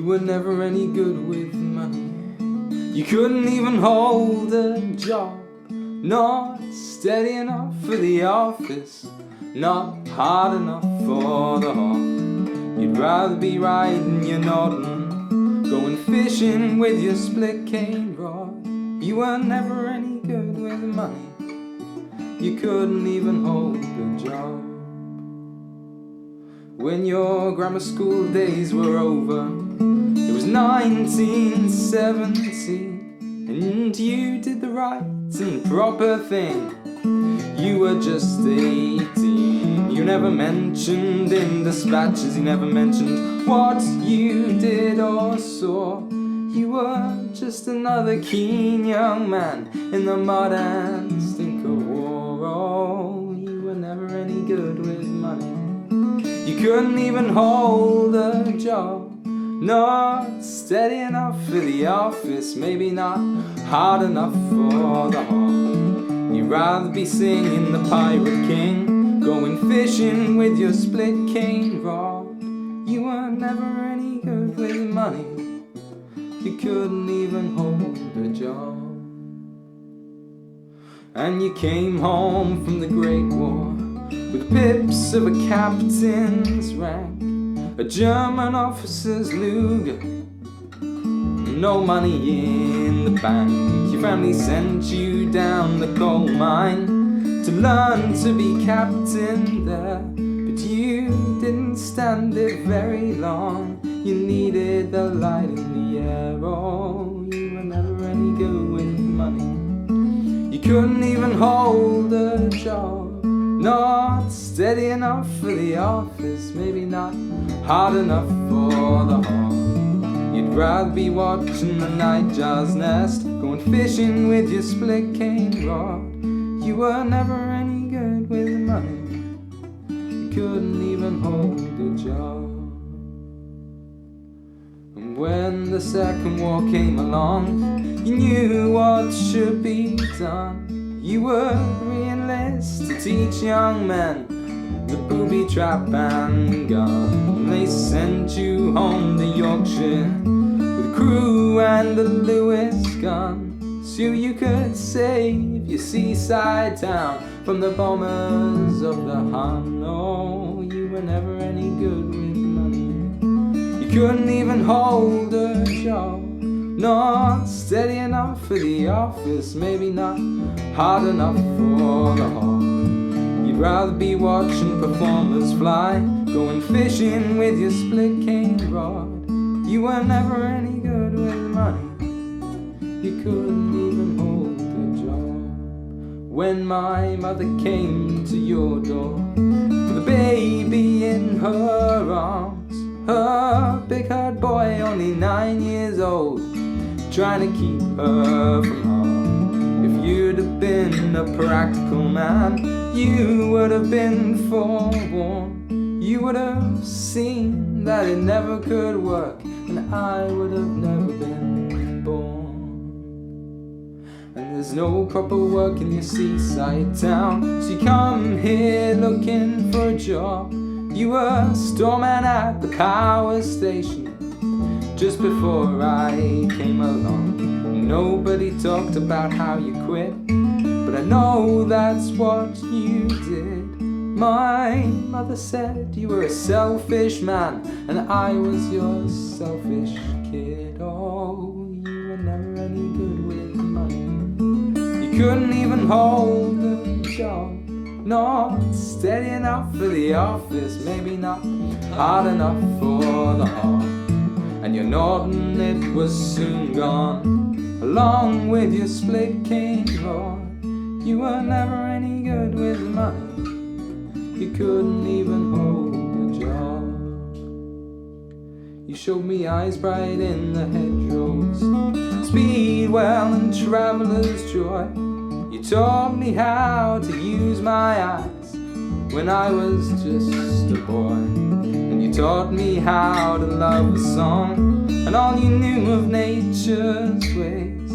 were never any good with money. You couldn't even hold a job, not steady enough for the office, not hard enough for the hall. You'd rather be riding your Norton, going fishing with your split cane rod. You were never any good with money. You couldn't even hold a job. When your grammar school days were over, it was 1917, and you did the right and proper thing. You were just 18. You never mentioned in dispatches, you never mentioned what you did or saw. You were just another keen young man in the mud and stink of war. Oh, you were never any good with money. You couldn't even hold a job, not steady enough for the office, maybe not hard enough for the hall. You'd rather be singing the Pirate King, going fishing with your split cane rod. You were never any good with money. You couldn't even hold a job. And you came home from the Great War with pips of a captain's rank, a German officer's Luger, no money in the bank. Your family sent you down the coal mine to learn to be captain there, but you didn't stand it very long. You needed the light in the air. Oh, you were never any good with money. You couldn't even hold a job, not steady enough for the office, maybe not hard enough for the hall. You'd rather be watching the nightjar's nest, going fishing with your split cane rod. You were never any good with money. You couldn't even hold a job. And when the Second War came along, you knew what should be done. You were re-enlisted to teach young men the booby trap and gun. They sent you home to Yorkshire with a crew and a Lewis gun, so you could save your seaside town from the bombers of the Hun. Oh, you were never any good with money. You couldn't even hold a job, not steady enough for the office, maybe not hard enough for the hall. You'd rather be watching performers fly, going fishing with your split cane rod. You were never any good with money. You couldn't even hold a job. When my mother came to your door with a baby in her arms, her big haired boy only 9 years old, trying to keep her from harm. If you'd have been a practical man, you would have been forewarned. You would have seen that it never could work, and I would have never been born. And there's no proper work in your seaside town, so you come here looking for a job. You were a storeman at the power station just before I came along. Nobody talked about how you quit, but I know that's what you did. My mother said you were a selfish man, and I was your selfish kid. Oh, you were never any good with money. You couldn't even hold a job, not steady enough for the office, maybe not hard enough for the hall. And your Norton, it was soon gone, along with your split cane rod. You were never any good with money. You couldn't even hold a job. You showed me eyes bright in the hedgerows, speedwell and traveller's joy. You taught me how to use my eyes when I was just a boy. And you taught me how to love a song and all you knew of nature's ways.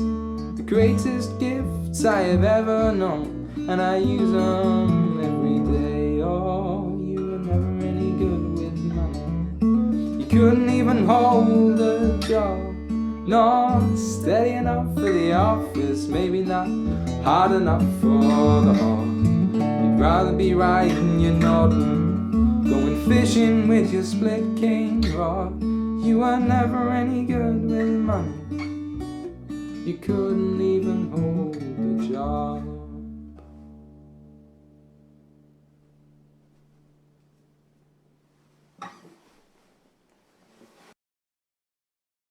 The greatest gifts I have ever known, and I use them every day. Oh, you were never any good with money. You couldn't even hold a job. Not steady enough for the office, maybe not hard enough for the heart. You'd rather be riding your Norton, going fishing with your split cane rod. You were never any good with money, you couldn't even hold